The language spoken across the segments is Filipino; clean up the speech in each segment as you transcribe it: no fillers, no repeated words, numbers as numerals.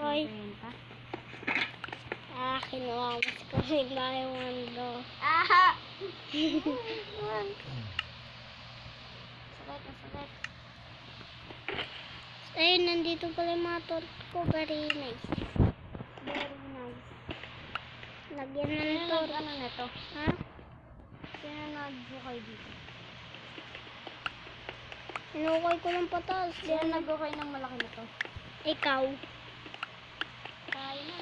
Oy. Benta. Kinuha mo sa kapitbahay mundo. Aha! Sakit na sakit. Ayun, nandito pala yung mga torch ko. Very nice. Very nice. Lagyan na ng Sino torch. ano na to? Ha? Sino nag-ukay dito? Inukay ko lang patas. Sino nag-ukay ng malaki na to? Ikaw. Tayo na.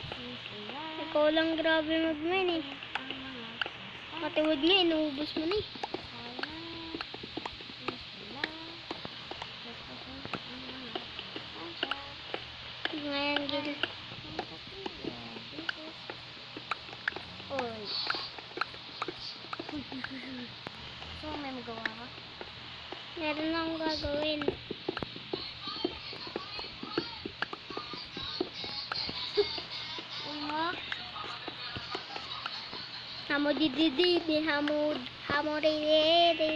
Sisiya. Ikaw lang grabe mag-mine eh. Ang mga sasakyan. Katiwad nga, inuubos mo na eh. Tayo na. Sisiya. Ang mga sasakyan. Ngayon, gil. Oy. So, may magawa ka? Meron na akong gagawin. Uy mo? Hamodididi, hamodididi.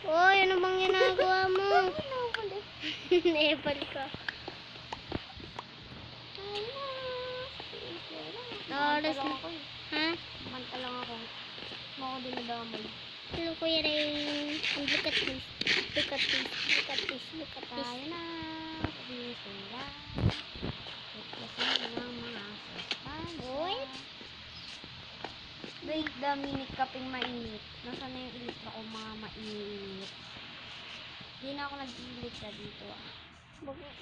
Oy, ano bang ginagawa mo? Nepal ka. Oras na. Ha? Manta lang ako. Mako din nadamay. Hello, Kuya Ray. Look at this. Look at this. Look at this. Look at this. Tayo na. Sisiya. Kasi ng mga sustansya. Wait. Wait the minute kaping mainit. Nasaan na yung ilit ako mga mainit? Hindi na ako nag-ilit na dito ah.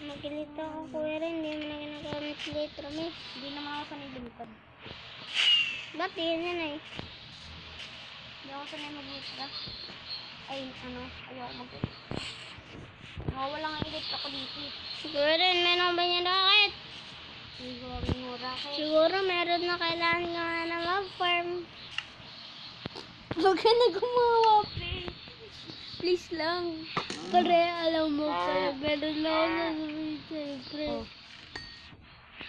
Magilito ako, Kuya Ray. Hindi mo na ginagamit litro, may. Hindi naman ako sanay lumipad. Ba't yun yan eh? Hindi ako sanay mag-litra. Ay, ano, ayoko mag-ilit. Nawawala nga ilit ako dito eh. Kuya Ray, meron ba niya rocket? Siguro mura kayo. Siguro meron na kailangan nga na mag-farm. Huwag ka na gumawa, please lang. Pare, alam mo pala, meron na ako sasabihin sa'yo, pre. Oh.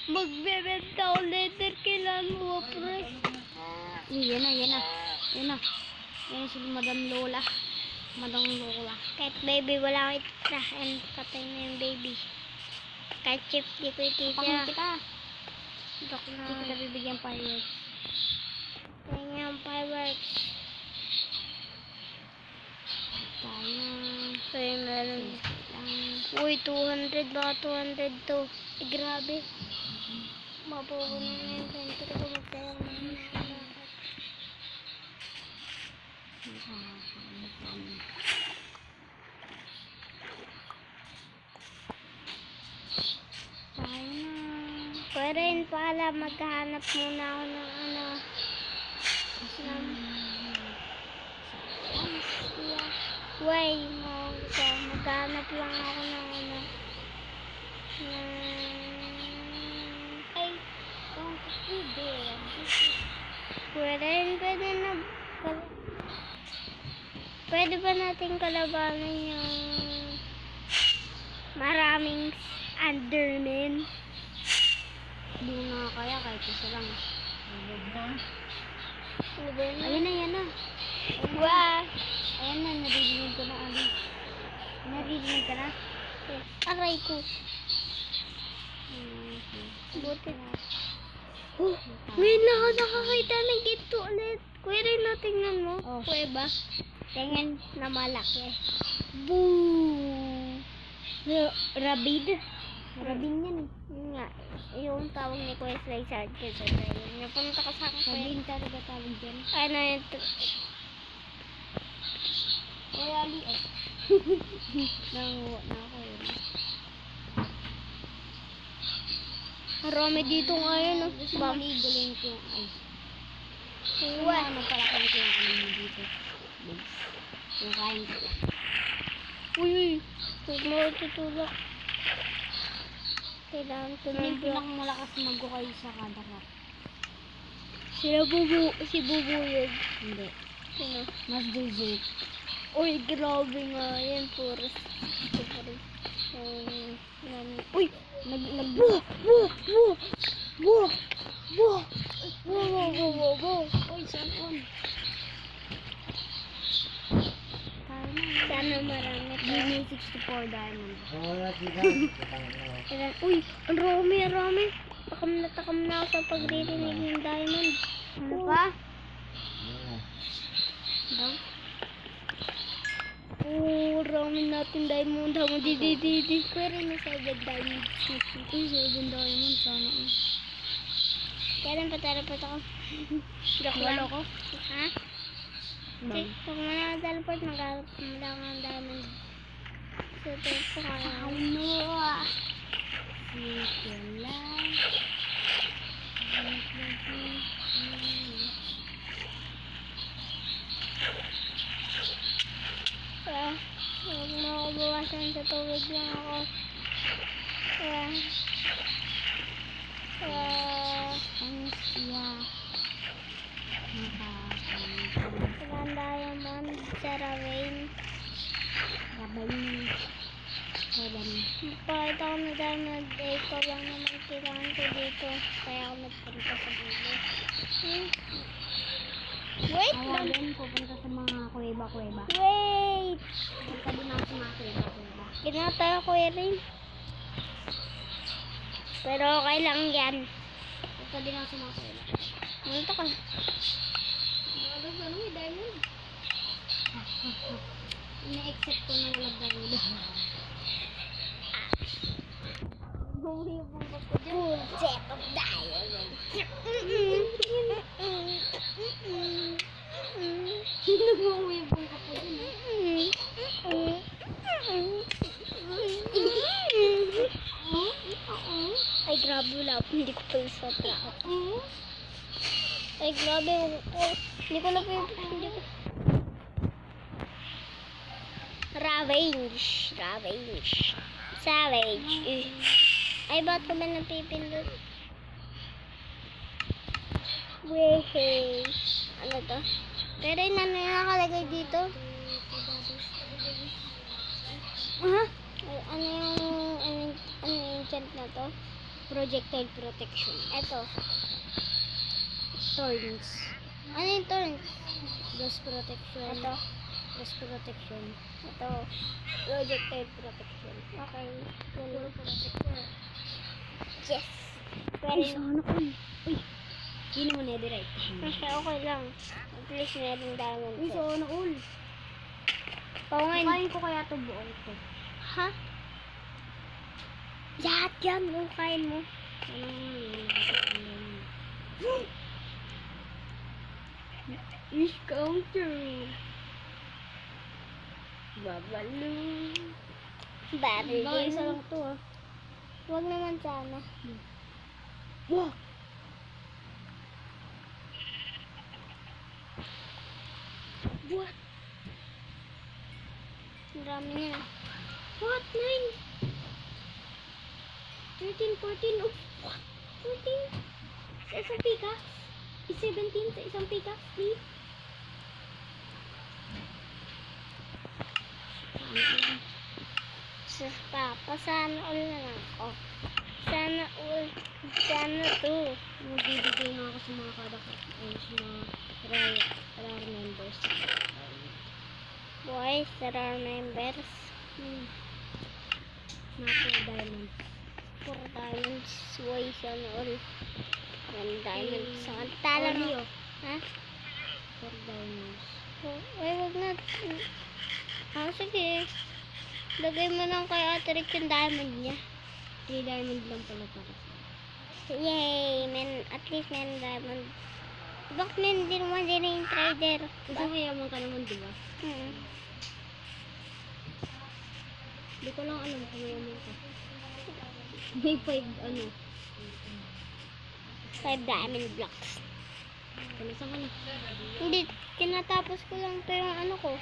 Magbebenta ako later, kailangan mo, pre. Yan na, yan na. Yan na. Yan si Madam Lola. Madam Lola. Kahit baby, wala akong itirahan. Patay na yung baby. Kahit chip, di ko Pangin ititira. kita. Dok na. Hindi kita bibigyan pa yun. Kaya yung fireworks. Tayo na. Kaya meron. Lang. Uy, 200. Baka 200 to. Eh, grabe. Mapupunan na yung inventory ko. Magkaya ko na lahat. Tayo na. Pero yun pala, maghahanap muna ako ng ano. Ng way mo. So, maghahanap lang ako ng ano. Ay, Don't be there. pwede yun, pwede ba natin kalabanan yung maraming Enderman? Hindi mo na kaya kahit isa lang. Ano ba yun? Ayun na, yan na. Wow! Ayan na, naririnig ko na. Ali. Naririnig ka na? Aray ko. Buti na. Oh, ngayon na ako nakakita ng ito ulit. Kuya rin na tingnan mo. Oh. Kuya ba? Tingnan na malaki. Boom! Rabid? Rabin yan eh. Yun nga, yung tawag ni Kuya Sly Sargent sa tayo. Napunta ka sa akin. Rabin talaga tawag dyan. Ano yun? Kaya Ali eh. Nanguha na ako yun. Marami dito ngayon. Oh. Gusto mo ligulin ko yung ay. What? Ano pala ko yung ano mo dito? Yung kain ko. Uy, huwag mo tutulak. Kailangan Sino yung tumibok. pinakamalakas mag-ukay sa kada ka? Si Bubu yun. Hindi. Sino? Mas Jose. Uy, grabe nga yan. Puro. Uy! Buh! Buh! Buh! Buh! Buh! Buh! Buh! Buh! Buh! Buh! Uy, saan on? Sana marami Give me 64 diamond. Ilan? Uy, ang Romy. Takam na ako sa pagririnig ng diamond. Ano pa? Daw? Oh, Romy natin diamond. Hamo di. Pero na 7 diamond. Uy, 7 diamond. Sana Kailan pa teleport ako? Joke lang. Wala ko. Ha? Okay, kung teleport, maghanap mo lang ng diamond. So, ito ko kaya. Ano? Sige lang. Huwag mo ako bawasan sa tubig lang ako. Ang siya. Ilan diamond sa ravine. Rabay. Pakita ko na diamond. Ito lang naman kailangan ko dito. Kaya ako nagpunta sa dulo. Wait Kaya lang. din pupunta sa mga kuweba-kuweba. Wait! Punta din ako sa mga kuweba-kuweba. Ginatayo ko rin. Pero okay lang yan. Punta din ako sa mga kuweba. Punta ka. Ano yung diamond? Ina-accept ko na walang diamond. Bumuli yung bangko ko dyan. Full set of diamond. Bumuli yung bangko ko dyan. Ay, grabe, wala ako. Hindi ko pa yung sotra. Ay, grabe. Hindi ko na pa yung... Ravage. Savage. Ay, ba't ko ba napipindot? Wehey. Ano to? Pero yun, ano yung nakalagay dito? Ha? Ano yung enchant na to? Projectile protection. Eto. Thorns. Ano yung thorns? Gas protection. Eto. Gas protection. Ito. Projectile protection. Okay. Puro protection. Yes. Ay, Pero, sana ko. Uy. Hindi naman netherite. okay lang. At least meron diamond. Uy, sana all. Oo nga. Kain ko kaya ito buong ito. Ha? Lahat yan. Kain mo. Ano Wish come true. Babalu. Barrel. Baka isa lang ito ah. Huwag naman sana. Wow! What? Ang dami niya. What? 9? 13, 14, oh, what? 14? Sa isang pika? 17 sa isang pika? 3? Sa papa, sana all na lang ako. Sana all. Sana to. Magbibigay nga ako sa mga kadakot ay sa mga rare members. Boys, there are members. Mga diamond. 4 diamonds. Boys, sana all. 1 diamond. Samantala mo. Oreo. Ha? 4 diamonds. Ay, wag na. Sige. Lagay mo lang kay Ate Rick yung diamond niya. 3 diamond lang pala para. Yay! At least may diamond. Bakit may hindi naman din yung trader? Kasi mayaman ka naman, di ba? Hindi ko lang alam kung mayaman ka. May 5 ano. 5 diamond blocks. Kalisan ka na. Hindi, tinatapos ko lang to yung ano ko.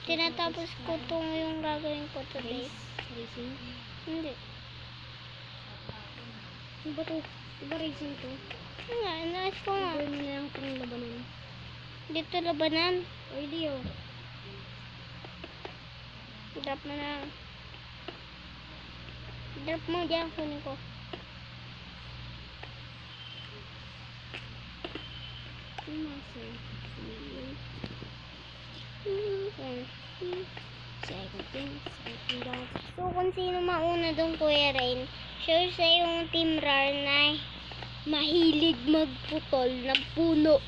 Tinatapos ko tong yung gagawin ko today. Racing? Hindi. Ano ba to? Diba racing to? Ano nga, inaas ko nga. Gawin mo na lang itong labanan. Dito labanan. O, hindi oh. Drop mo na. Drop mo dyan, kunin ko. Ano nasa? Yan. Second thing, second dance. So, kung sino mauna doon, Kuya Rain, sure sa yung Team RAR na mahilig magputol ng puno.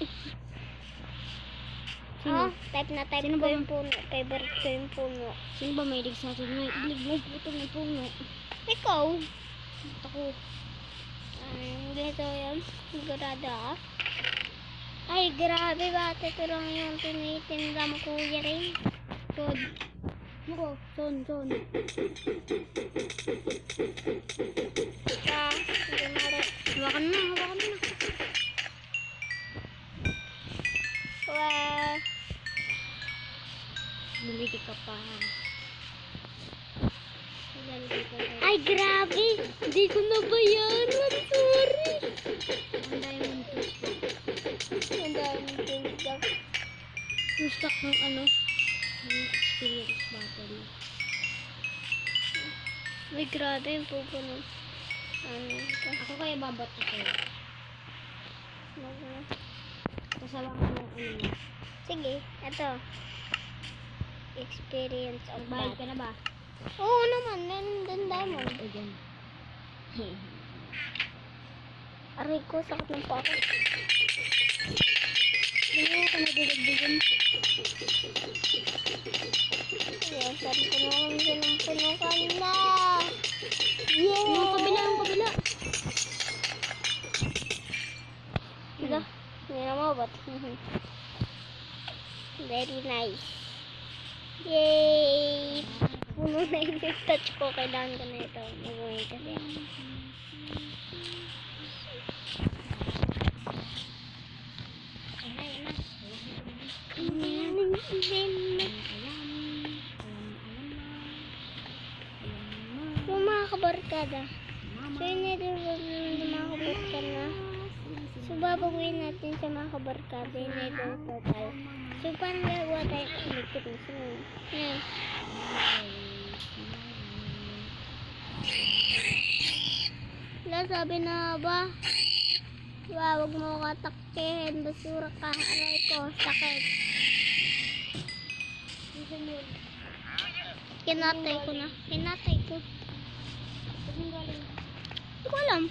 Sino? Type na type Sino ko ba yung puno. Favorite ko yung puno. Sino ba mahilig sa atin? Mahilig mo putol ng puno. Ikaw? Ako. Ganito yan. Sigurado ah. Ay, grabe ba? Ito lang yung tinitinda mo, Kuya Rain. Son. Ako. Son. Hindi mara. Hawakan mo na. Well, Bumiti ka pa. ay, grabe. Hindi ko nabayaran. Sorry. Ang diamond tools ko. Ang daming tinda. Yung stock ng ano? Yung experience battle. Ay, grabe yung pupuno. Ano ito? Ako kaya babato sa'yo. Mag- Kasama ko ng ano mo. Sige, ito. Experience of Bayad ka battle. na ba? Oo naman, nandun diamond. O dyan. Aray ko, sakit ng pako. Ganyan ka nadidagdagan. Ayan, sabi ko naman siya ng puno ka na. Yeah! Yung kabila. Diba? Hindi na mabot. Very nice. Yay! Puno na yung touch ko. Kailangan ko na ito. Mag-uwi kasi. Yung mga kabarkada. So yun na din yung mga kabarkada. So babaguhin natin sa mga kabarkada. Yun na yung total. So paano gagawa tayo? Ulit na siya. Yan. Wala, sabi na ba? Huwag mo kataktihin. Basura ka. Aray ko. Sakit. Kinatay ko na. Kinatay ko. Hindi ko alam.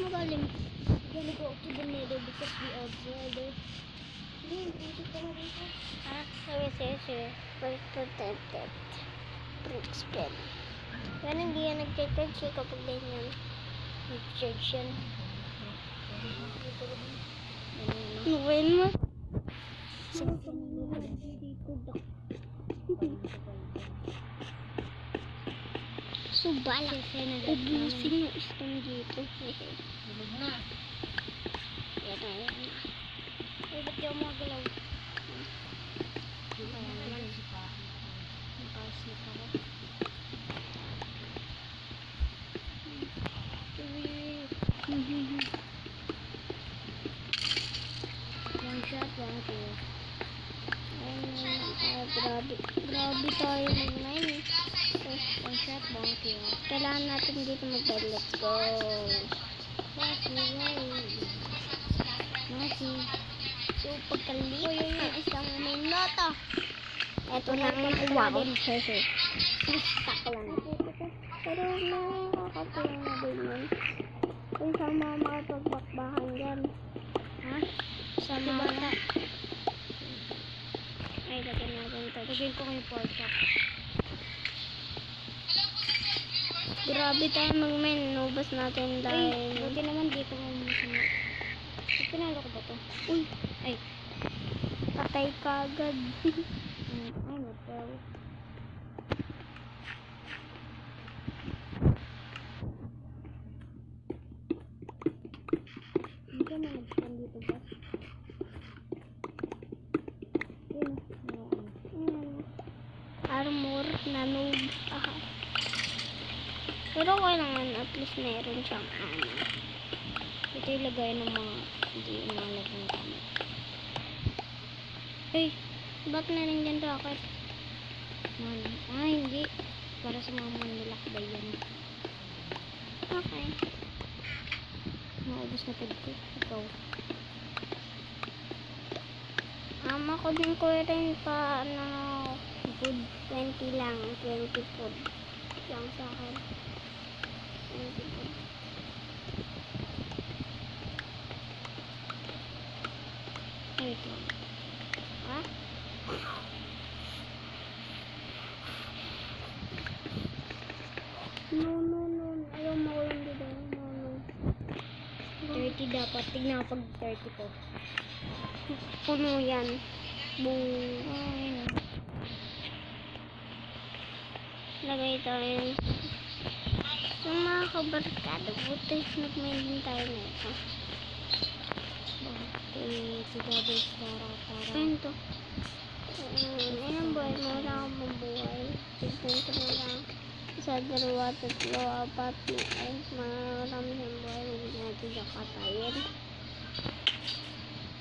Magaling. Gonna go to the nether because we are brothers. Sige. First protected. Brick spin. Yan hindi yan nag-charge siya kapag ganyan. Nag-charge yan. Nuwain mo. So, balak. Ubusin yung stone dito. Yan na. Ay, ba't yung mga galaw? Nakasnip ako. One shot, one kill. Grabe tayo mag-mine. One shot, one kill. Kailangan natin dito mag-bed. Let's go. So, pagkalipas ng isang minuto, eto na ang uwang. Stuck lang. Pero nakakatulong na din yun. Kung saan mga makapagbakbakan dyan. Ha? Sa Si mga... bata. Ay, lagyan natin ito. Lagyan ko kayo pork chop. Grabe tayo mag-mine. Nubas natin Ay, dahil... buti naman di ko mamusama. Pinalo ko ba to? Uy, Ay. patay ka agad. Ay, mataw. Hindi ka nag-stand dito ba? Yun. Armor na noob. Aha. Pero kailangan at least meron siyang ano. Ito yung lagay ng mga hindi umalag ng gamit. Uy, ba't meron dyan rocket? Hindi. Para sa mga manlalakbay yan. Okay. Maubos na pag ko. Ikaw. Ama ko din ko rin pa ano. food. 20 lang. 20 food. Lang sa akin. 20 food. Wait lang. Ha? No. Ayaw mo ko yung dito. No. 30 dapat. Tignan ko pag 30 po. Puno yan. Boom. Ayun. Lagay tayo. So mga kabarkada, buti nag-mail tayo nito. Together, para. Ayun to. Ayun boy, wala akong mabuhay. Tignan ko na lang. Isa, dalawa, tatlo, apat, ay, marami siyang buhay. Hindi natin siya katayin.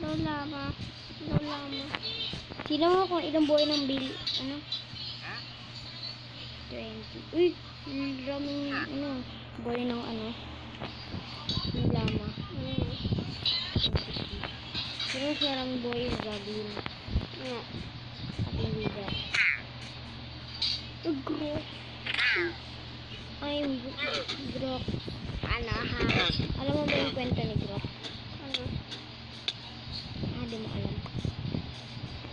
Lola ma. Sino mo kung ilang buhay ng bill? Ano? 20. Uy! Ang daming, buhay ng ng lama. Sino mas maraming buhay yung gagawin? Yeah. At hindi ba? Ugro. Ay, Grok. Ano ha? Alam mo ba yung kwento ni Grok? Ano? Di mo alam.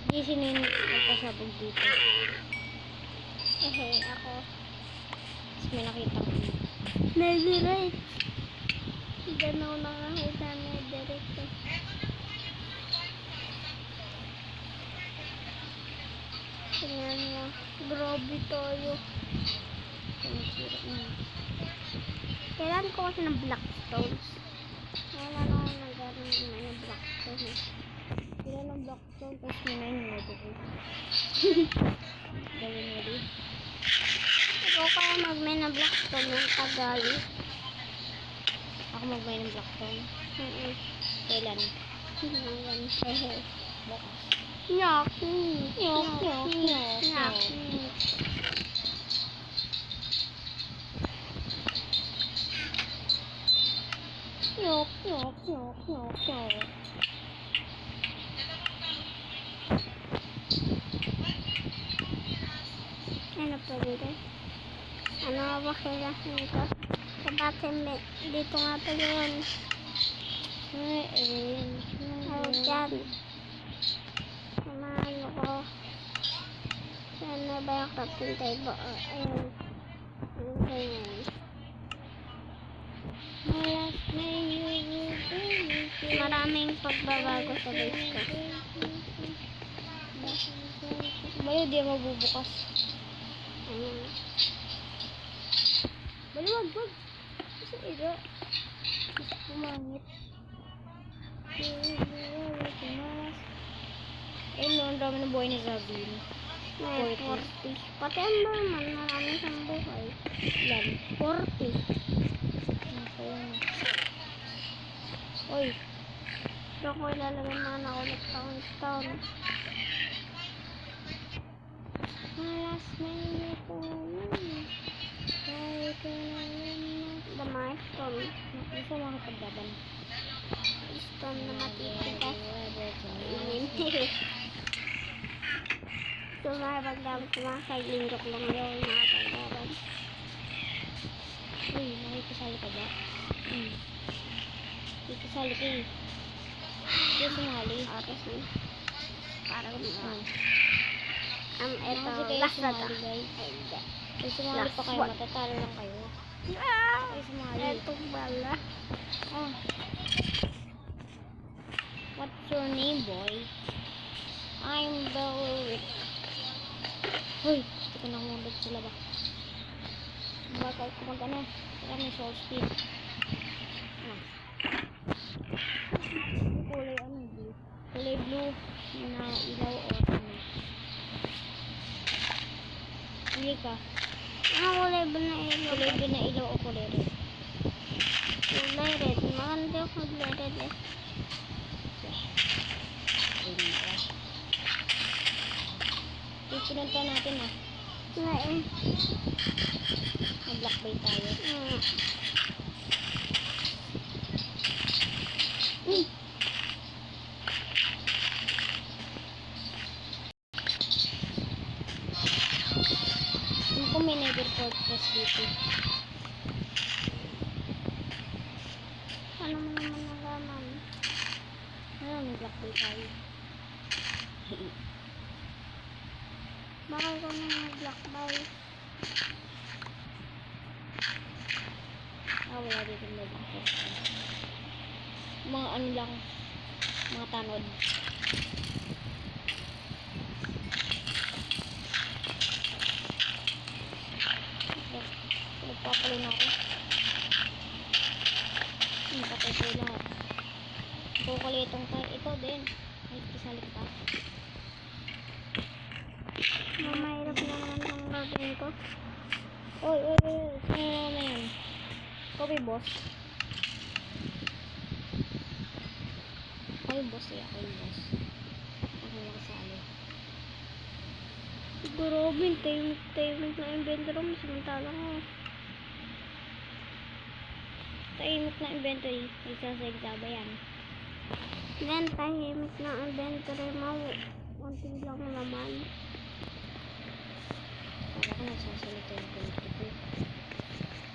Hindi sino yung nagpasabog dito. Ako. Tapos may nakita ko. Netherite. Diyan ako nakakita ng netherite. Tingnan mo. Grabe tayo. Kailangan ko kasi ng blackstones. Wala na akong nagkaroon ng blackstone. Sila ng Blackstone, tapos may 9 minutes ko. Gawin mo di? Ikaw kaya mag-may ng blackstone ng tagal. Ako mag-buy ng Blackstone. Kailan? Hinagan. Bukas. Nyok. Ano pa dito? Ano ba kailangan nito? Sabatin dito nga pala yun. Ay, dyan. Samahan ko. Saan na ba yung captain table? Ayun. Ayun ba yun? Maraming pagbabago sa base ko. Bayo, di mabubukas. Ayun. Baliwag, wag. Kasi ira. Mas pumangit. Ayun no, ang dami ng buhay ni Zabin. May 40. Pati ang Norman, marami siyang buhay. Ilan? 40. Oy, Pero ko ilalagay mga nakulit taon. malas na ito. Kaya ko na yun. Damay stone. Gusto mo makapaglaban? Stone na matitigas. So, makapaglaban ko mga kailinggok lang yun. Makapaglaban. Uy, nakikisali ka ba? Nakikisali ka eh. Hindi sumali. Oras na. Para gumawa. Kasi Eto, kayo last na to. sumali guys. Ay, hindi. Kung sumali pa kayo, Last one. matatalo lang kayo. Kayo sumali. Etong bala. Ah. What's your name, boy? I'm the Rick. Hoy, hindi ko na kumundot sa laba. Bakal ko mag-ano. Kaya may soul speed. Kulay blue. Kulay blue na ilaw o ano. Hindi ka. Ang kulay ba na ilaw? Kulay blue na ilaw o kulay red. Kulay red. Maganda yung kulay red eh. Pinunta natin ah. Nga eh. Mag-black bay tayo. dito. Ano mo naman nalaman? Ano, may black boy tayo. Bakit ko na black boy? Wala dito may black boy. Mga ano lang, mga tanod. Nagpapalun ako. Patay ko lahat. Kukalitong tayo. Ikaw din. Ay, kisalik ka. Mahirap na naman ang gagawin ko. Oy. Sino naman na yan? Ikaw ba yung boss? Ako yung boss eh. Ako yung boss. Ako yung nakasali. Siguro, tahimik na inventory mo. Samantalang ako. Tahimik na inventory. Nagsasagda ba yan? Then, tahimik na inventory mo. Unti lang naman. Para ko nagsasalita yung pinito.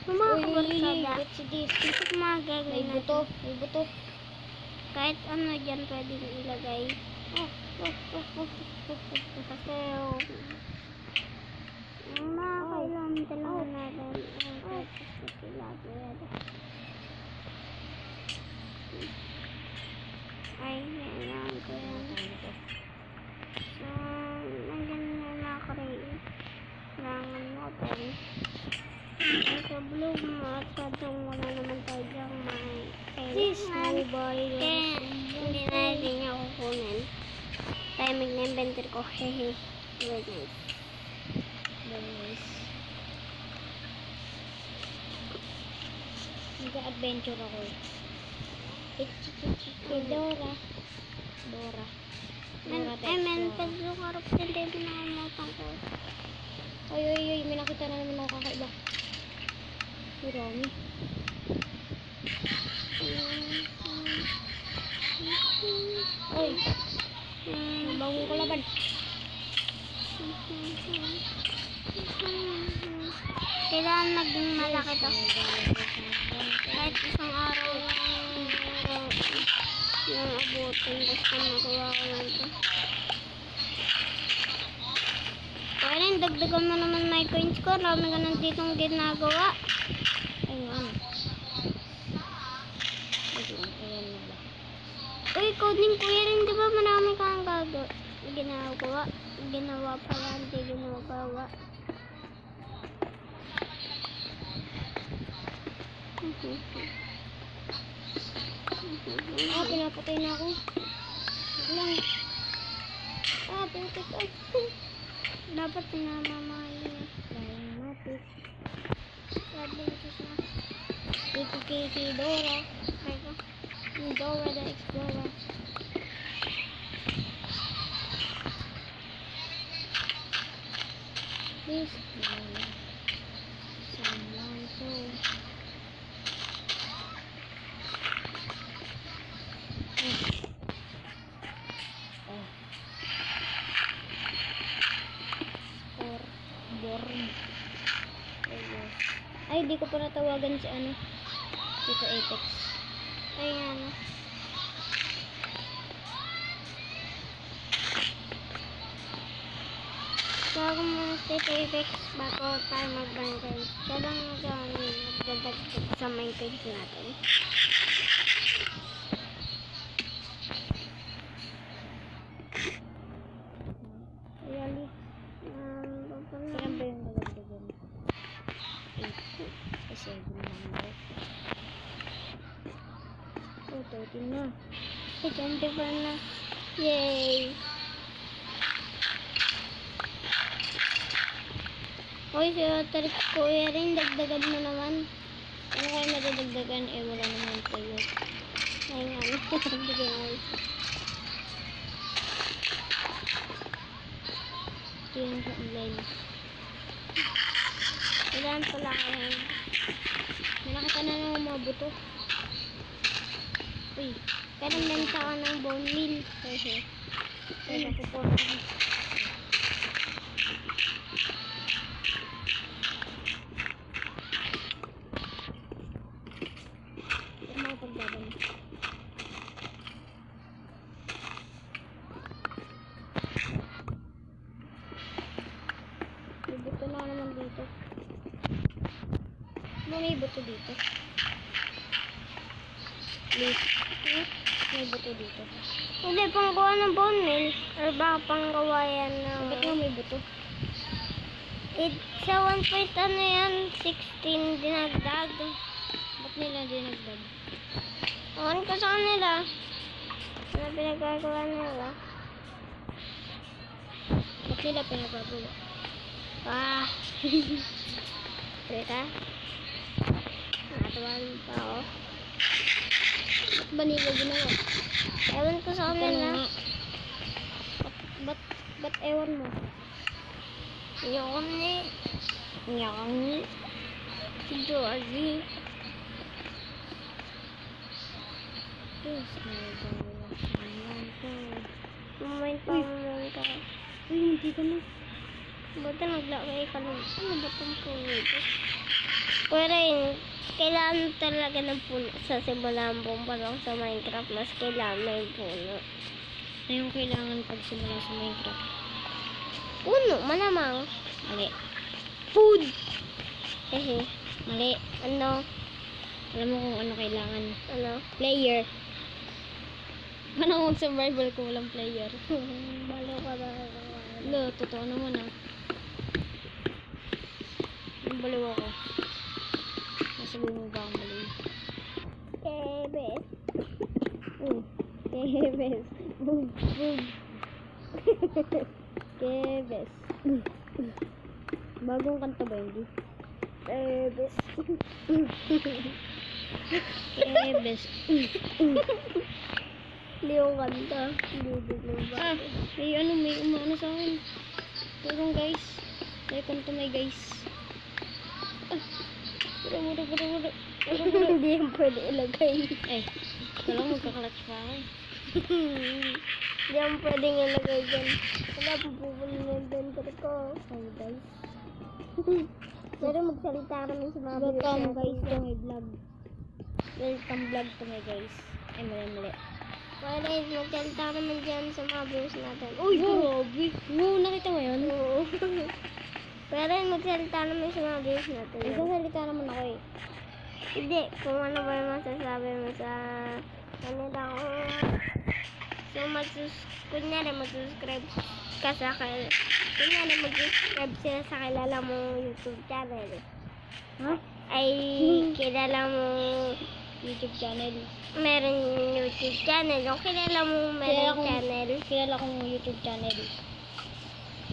Lumakabot ka ba? What's this? Ito mga gagawin May buto. May buto. Kahit ano dyan pwedeng ilagay. Kasi mga kailangan talaga natin ang purpose na sila. Ay, kailangan ko yan. So, nandiyan na nakarein. Kailangan natin. Sa blue mo at sa dong wala naman tayo dyang may kailangan. Kaya hindi natin niya kukunin. Timing na inventory ko. Hehe. Very nice. Very nice. Nag-adventure ako eh. Dora. Dora. I mean, pag lukarap din tayo pinakamutan ko. Oy, may nakita na naman ako kakaiba. Si Romy. Oy, bangun ko laban. Kailangan maging malaki to. Kahit isang araw yung abutin. Basta makuha ko lang to. Kaya rin, dagdagan mo naman my coins ko. Marami ka nang ditong ginagawa. Ay, ano? Ayan na ba? Uy, coding kuya rin, di ba marami kang ginagawa? Ginawa pala, hindi ginagawa. Pinapatay na ako. Lang. Pinapatay ko. Dapat pinamamahin. Matik. Adventures na. Kiki Dora. Try ko. Dora the Explorer. Please, someone to. Ay, di ko pa natawagan si ano. Dito Apex. Ay, ano. Bago muna State Apex bago tayo magbantay. Siya lang nagdadagdag sa main page natin. Really? Kailan ba yung nagdagdagan? 8. Kasi number. Oh, 13 na. Ay, 20 pa na. Yay! Hoy, si Trix Kuya rin, dagdagan mo naman. Ano kayo madadagdagan? Eh, wala naman tayo. Ay nga, bigyan mo. Ito yung sa online. Ilan pala kayo? May nakita na ng mga buto. Uy, kaya benta ka ng bone meal. Kasi, Ay, napupunan ko. May buto na naman dito. May buto dito. Please. May buto dito. Hindi, panggawa ng bone meal. Or baka panggawa yan ng... Bakit nga may buto? Sa 1 point ano yan, 16 dinagdag. Ba't nila dinagdag? Awan ko sa kanila. Ano pinagagawa nila? Ba't nila pinagagawa? Ah. Teka. Natawalan pa ako. Ba't ba nila ginawa? Ewan ko sa Tanong kanila. nga. Ba't ewan mo? Yun eh. Nyang. Si Georgie. Yes, may gawin na. Moment pa, moment ka. Uy, hindi ka na. Buti naglakay ka nun. Ano ba itong puno ito? Pero yun, kailangan talaga ng puno sa simulang bomba lang sa Minecraft. Mas kailangan na yung puno. Ano yung kailangan pagsimula sa Minecraft? Puno, malamang. Mali. Food! Hehe. Mali. Ano? Alam mo kung ano kailangan. Ano? Player. Paano mag-survival kung walang player? Balo ka na. Lo, totoo naman ah. Ang baliw ako. Nasabi mo ba ang baliw? Kebes. Kebes. Bug, bug. Kebes. Bagong kanta ba hindi? Kebes. Kebes. Hindi yung kanta. Hindi din ba? Ah, may umano sa akin. Tulong guys. Welcome to my guys. Ah, bura. Hindi yung pwede ilagay. Eh, walang magkakalatch pa ako eh. Hindi yung pwedeng ilagay dyan. Wala, pupupunin na yung denter ko. Oh guys. Pero magsalita kami sa mga Welcome viewers guys natin. to my vlog. Welcome vlog to my guys. Ay, mali. Wala, magsalita naman dyan sa mga viewers natin. Uy, grabe. Wow, nakita mo yun? Oo. Pero magsalita naman sa mga viewers natin. Ay, sasalita naman ako eh. Hindi, kung ano ba yung masasabi mo sa kanila kung kunyari mag-subscribe ka sa kunyari mag-subscribe sila sa kilala mong YouTube channel. Ha? Ay kilala mo YouTube channel. meron YouTube channel. Yung kilala mo meron channel. Kilala kong YouTube channel.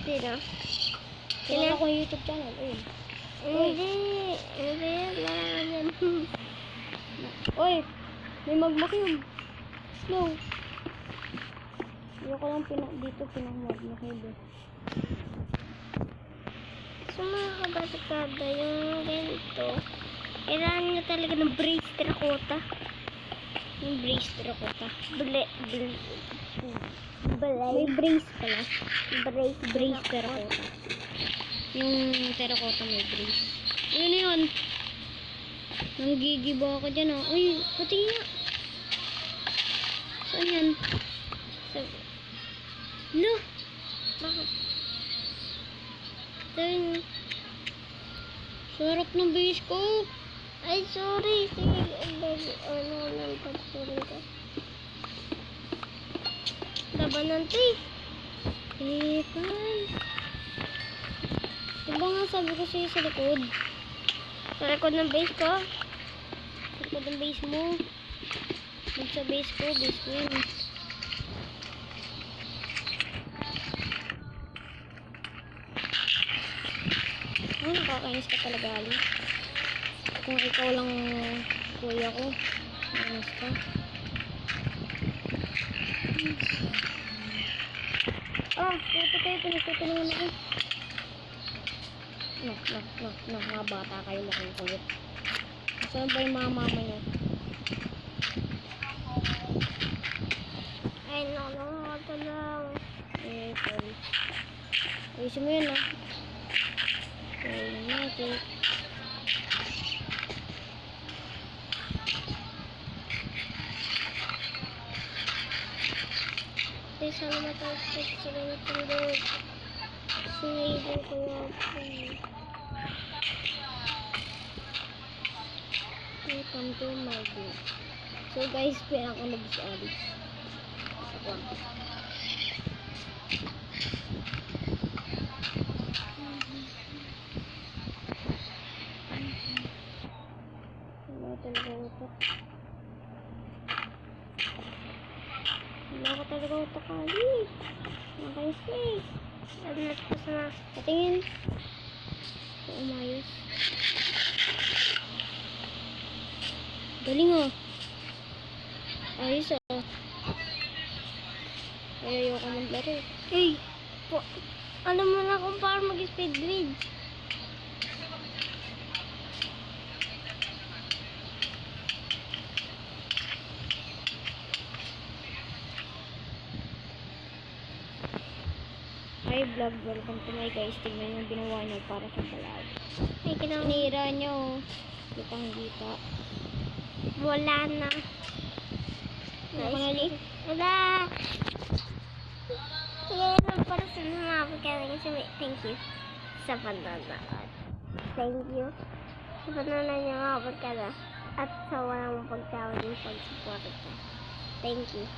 Sino? Kilala kong YouTube channel. Ayun. Hindi. Hindi yan. Wala ka dyan. Oy, may magma-cube. No. Ayoko lang dito pinang-magma-cube eh. So mga kabasikada, yung ganito, kailangan nyo talaga ng brace terracotta. Yung brace terracotta. May brace pala. brace Terracotta. Yung terracotta may brace. Ayun na yun. Nanggigiba ako dyan ah. Uy, pati nga. Saan yan? Lo! Bakit? Sarap ng base ko. Ay, sorry. Sige, ano, sorry ka. Labanan to eh. Epan. Diba nga sabi ko sa'yo sa likod? Sa likod ng base ko. Sa likod ng base mo. Mag sa base ko yun. Ay, nakakainis ka talaga, Ali. Kung ikaw lang kuya ko, nakakainis ka. Ah, puto kayo, pinagtutulungan ako. No, mga bata kayo makukulit. Saan ba yung mga mama niyo? Ay, nakakata lang. Eh, sorry. Ayusin mo yun, ah. Okay, magic. Ate, sana matapos ko sa ganitong bird. Sinigil ko yung Welcome to my group. So guys, pera ko nag-sorry. Ako. Wala talaga utak. Wala ko talaga utak kali. Nakay-safe. Ano tapos na. Patingin. So, umayos. Galing oh. Ayos oh. Ay, ayoko maglaro. Hey! Alam mo na kung paano mag-speed read. Hi vlog, welcome to my guys. Tingnan yung ginawa niyo para sa balag. Ay, Sinira niyo. Kitang kita. wala na. Ako na ni. Wala! Sige, para sa mga pagkaling sabi, thank you sa panonood. Thank you sa panonood niyo mga pagkala at sa walang pagkawa din pag-support ko. Thank you.